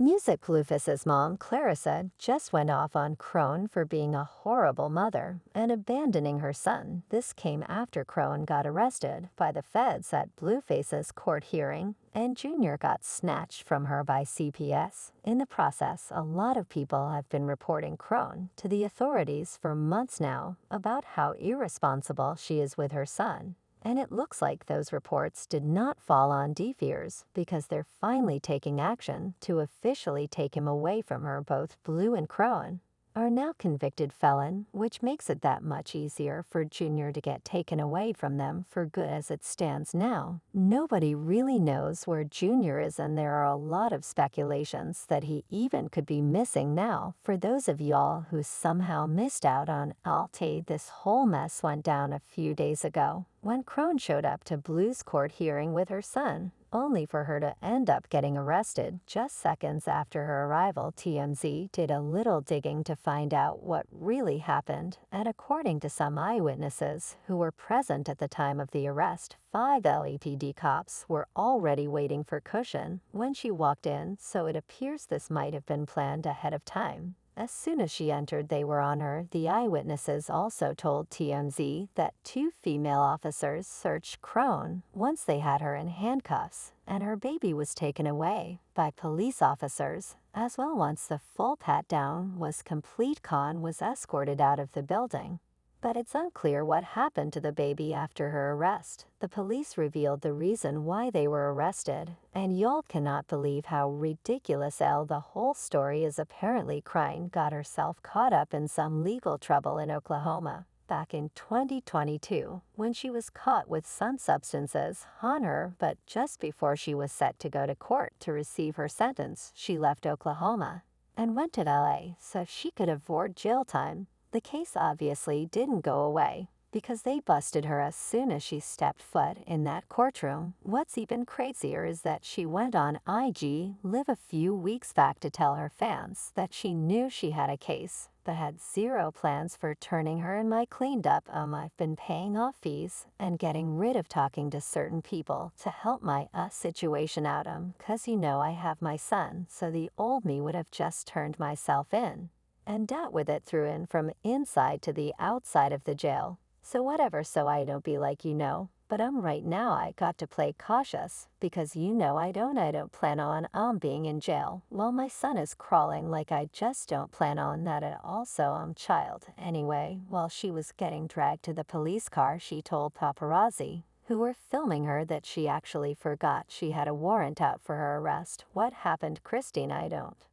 Music Blueface's mom, Clarissa, just went off on Crone for being a horrible mother and abandoning her son. This came after Crone got arrested by the feds at Blueface's court hearing, and Junior got snatched from her by CPS. In the process, a lot of people have been reporting Crone to the authorities for months now about how irresponsible she is with her son. And it looks like those reports did not fall on deaf ears because they're finally taking action to officially take him away from her. Both Blue and Crone are now convicted felon, which makes it that much easier for Junior to get taken away from them for good. As it stands now, nobody really knows where Junior is, and there are a lot of speculations that he even could be missing now. For those of y'all who somehow missed out on Alte, this whole mess went down a few days ago when Crone showed up to Blue's court hearing with her son, only for her to end up getting arrested just seconds after her arrival. TMZ did a little digging to find out what really happened, and according to some eyewitnesses who were present at the time of the arrest, 5 LAPD cops were already waiting for Chrisean when she walked in, so it appears this might have been planned ahead of time. As soon as she entered, they were on her. The eyewitnesses also told TMZ that 2 female officers searched Crone once they had her in handcuffs, and her baby was taken away by police officers. As well, once the full pat-down was complete, Khan was escorted out of the building. But it's unclear what happened to the baby after her arrest. The police revealed the reason why they were arrested, and y'all cannot believe how ridiculous the whole story is. Apparently, Chrisean got herself caught up in some legal trouble in Oklahoma back in 2022 when she was caught with some substances on her, but just before she was set to go to court to receive her sentence, she left Oklahoma and went to LA so she could avoid jail time. The case obviously didn't go away because they busted her as soon as she stepped foot in that courtroom. What's even crazier is that she went on IG Live a few weeks back to tell her fans that she knew she had a case, but had zero plans for turning her in. My cleaned up. I've been paying off fees and getting rid of talking to certain people to help my situation out. Cause I have my son, so the old me would have just turned myself in and dealt with it through in from inside to the outside of the jail. So whatever, so I don't be like but right now I got to play cautious because I don't plan on being in jail while my son is crawling. Like, I just don't plan on that at all. So child. Anyway, while she was getting dragged to the police car, she told paparazzi who were filming her that she actually forgot she had a warrant out for her arrest. What happened, Christine? I don't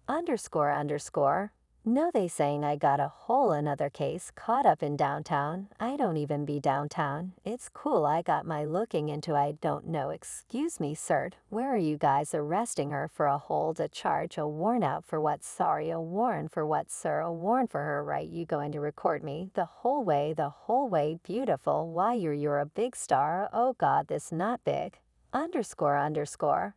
underscore. No, they saying I got a whole another case caught up in downtown. I don't even be downtown. It's cool, I got my looking into. I don't know. Excuse me, sir. Where are you guys arresting her for? A hold, a charge, a warrant out for what? Sorry, a warrant for what, sir? A warrant for her, right? You going to record me the whole way? Beautiful. Why, you're a big star. Oh God, this not big. Underscore.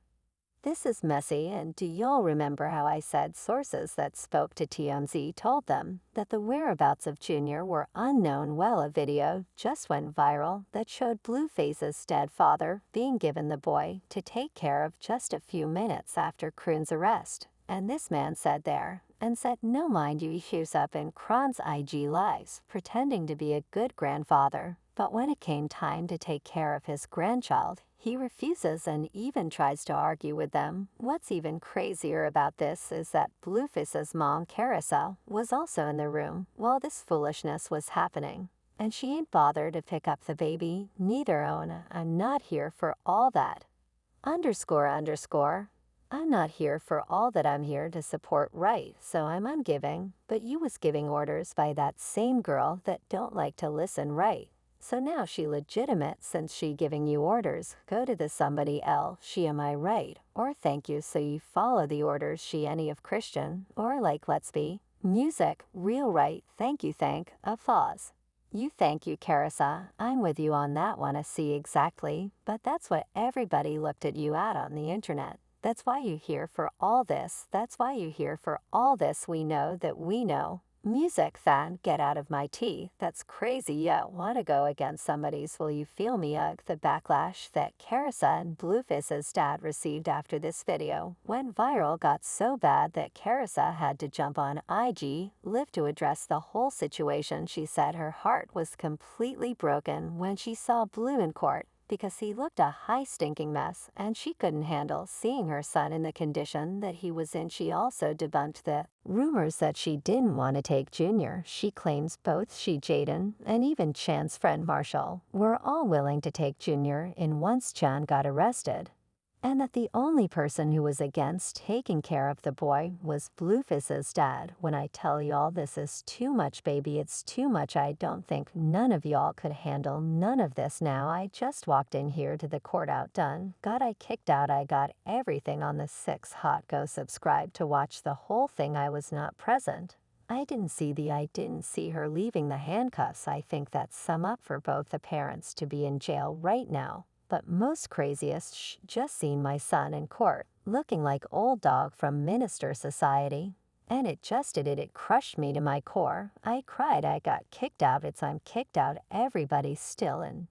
This is messy, and do y'all remember how I said sources that spoke to TMZ told them that the whereabouts of Junior were unknown? Well, a video just went viral that showed Blueface's dead father being given the boy to take care of just a few minutes after Crone's arrest. And this man said no, mind you, he shows up in Crone's IG lives pretending to be a good grandfather. But when it came time to take care of his grandchild, he refuses and even tries to argue with them. What's even crazier about this is that Blueface's mom, Chrisean, was also in the room while this foolishness was happening. And she ain't bothered to pick up the baby, neither. I'm not here for all that. Underscore. I'm not here for all that. I'm here to support right, so I'm ungiving. But you was giving orders by that same girl that don't like to listen, right? So now she legitimate since she giving you orders. Go to the somebody else, she, am I right? Or thank you, so you follow the orders she any of Chrisean. Or like, let's be music, real right, thank you, applause. You thank you, Chrisean. I'm with you on that one. I see exactly. But that's what everybody looked at you at on the internet. That's why you're here for all this. We know that we know. Music fan, get out of my tea. That's crazy. Yeah, wanna go against somebody's will you feel me? Ugh. The backlash that Chrsiean, Blueface's dad, received after this video went viral got so bad that Chrsiean had to jump on IG Live to address the whole situation. She said her heart was completely broken when she saw Blue in court because he looked a high stinking mess and she couldn't handle seeing her son in the condition that he was in. She also debunked the rumors that she didn't want to take Junior. She claims both she, Jaden, and even Chan's friend Marshall were all willing to take Junior in once Chan got arrested, and that the only person who was against taking care of the boy was Blueface's dad. When I tell y'all this is too much, baby, it's too much. I don't think none of y'all could handle none of this now. I just walked in here to the court outdone. Got I kicked out. I got everything on the 6 hot. Go subscribe to watch the whole thing. I was not present. I didn't see her leaving the handcuffs. I think that's sum up for both the parents to be in jail right now. But most craziest, just seen my son in court, looking like old dog from Minister Society. And it crushed me to my core. I cried. I got kicked out. I'm kicked out. Everybody's still in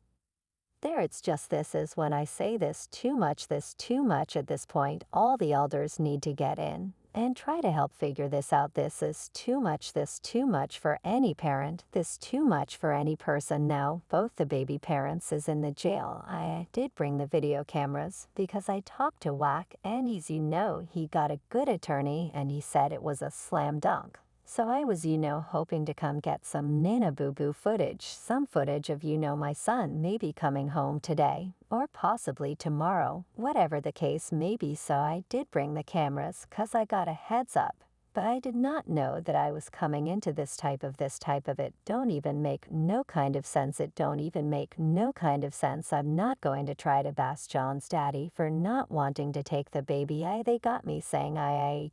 there. It's just this is when I say this too much at this point. All the elders need to get in and try to help figure this out. This too much for any parent, this too much for any person. Now both the baby parents is in the jail. I did bring the video cameras because I talked to Whack and he got a good attorney and he said it was a slam dunk. So I was, hoping to come get some Nana Boo Boo footage, some footage of, my son maybe coming home today, or possibly tomorrow, whatever the case may be. So I did bring the cameras, 'cause I got a heads up. But I did not know that I was coming into this type of it. Don't even make no kind of sense. It don't even make no kind of sense. I'm not going to try to bash John's daddy for not wanting to take the baby. They got me saying I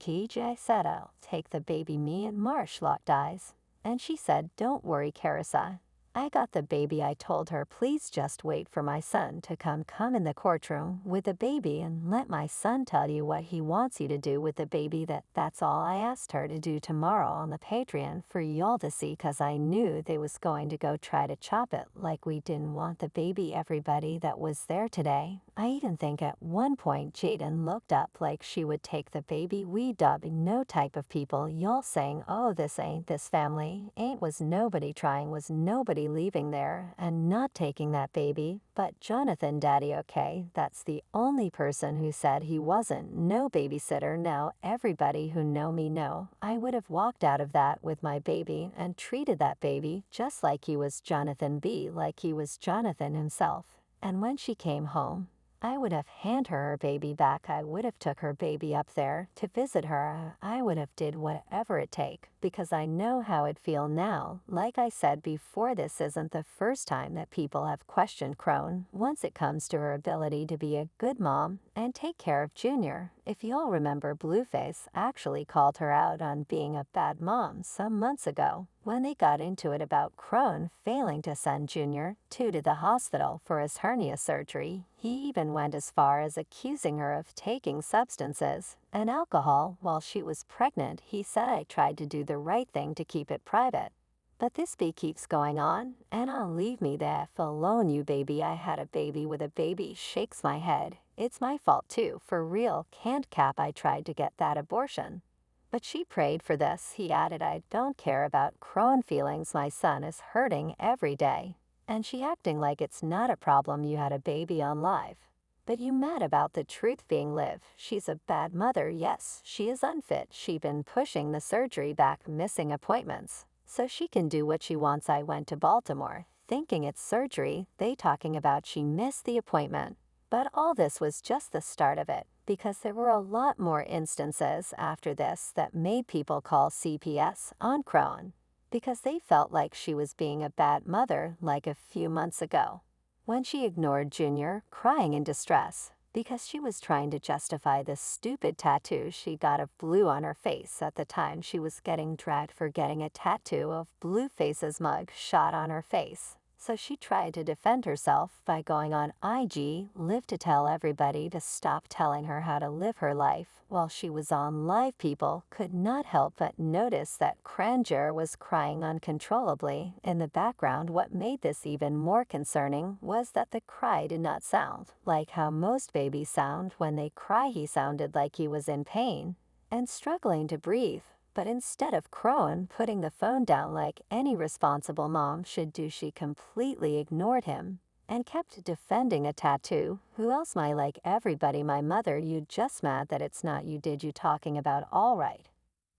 said I'll take the baby. Me and Marsh locked eyes. And she said, don't worry, Carissa. I got the baby. I told her, please just wait for my son to come in the courtroom with the baby and let my son tell you what he wants you to do with the baby. That's all I asked her to do tomorrow on the Patreon for y'all to see, 'cause I knew they was going to go try to chop it like we didn't want the baby. Everybody that was there today, I even think at one point Jaden looked up like she would take the baby. We dub no type of people. Y'all saying, oh, this ain't this family. Was nobody trying, was nobody leaving there and not taking that baby. But Jonathan daddy, okay, that's the only person who said he wasn't no babysitter. Now everybody who know me know I would have walked out of that with my baby and treated that baby just like he was Jonathan B, like he was Jonathan himself. And when she came home, I would have hand her baby back. I would have took her baby up there to visit her. I would have did whatever it take, because I know how it feel now. Like I said before, this isn't the first time that people have questioned Crone once it comes to her ability to be a good mom and take care of Junior. If y'all remember, Blueface actually called her out on being a bad mom some months ago when they got into it about Crone failing to send Junior to the hospital for his hernia surgery. He even went as far as accusing her of taking substances and alcohol while she was pregnant. He said, I tried to do the right thing to keep it private. But this keeps going on, and I'll leave me the F alone, you baby. I had a baby with a baby. Shakes my head. It's my fault too, for real. Can't cap. I tried to get that abortion. But she prayed for this. He added, I don't care about Crone feelings. My son is hurting every day. And she acting like it's not a problem. You had a baby on live. But you mad about the truth being live. She's a bad mother. Yes, she is unfit. She been pushing the surgery back, missing appointments, so she can do what she wants. I went to Baltimore, thinking it's surgery. They talking about she missed the appointment. But all this was just the start of it, because there were a lot more instances after this that made people call CPS on Crone, because they felt like she was being a bad mother, like a few months ago, when she ignored Junior, crying in distress, because she was trying to justify the stupid tattoo she got of blue on her face. At the time, she was getting dragged for getting a tattoo of Blueface's mug shot on her face. So she tried to defend herself by going on IG Live to tell everybody to stop telling her how to live her life. While she was on live, people could not help but notice that Granger was crying uncontrollably. In the background, what made this even more concerning was that the cry did not sound like how most babies sound when they cry. He sounded like he was in pain and struggling to breathe. But instead of Crowan putting the phone down like any responsible mom should do, she completely ignored him and kept defending a tattoo. Who else? My like everybody, my mother. You just mad that it's not you, did you talking about all right.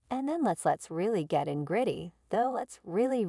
And then let's really get in gritty, though let's really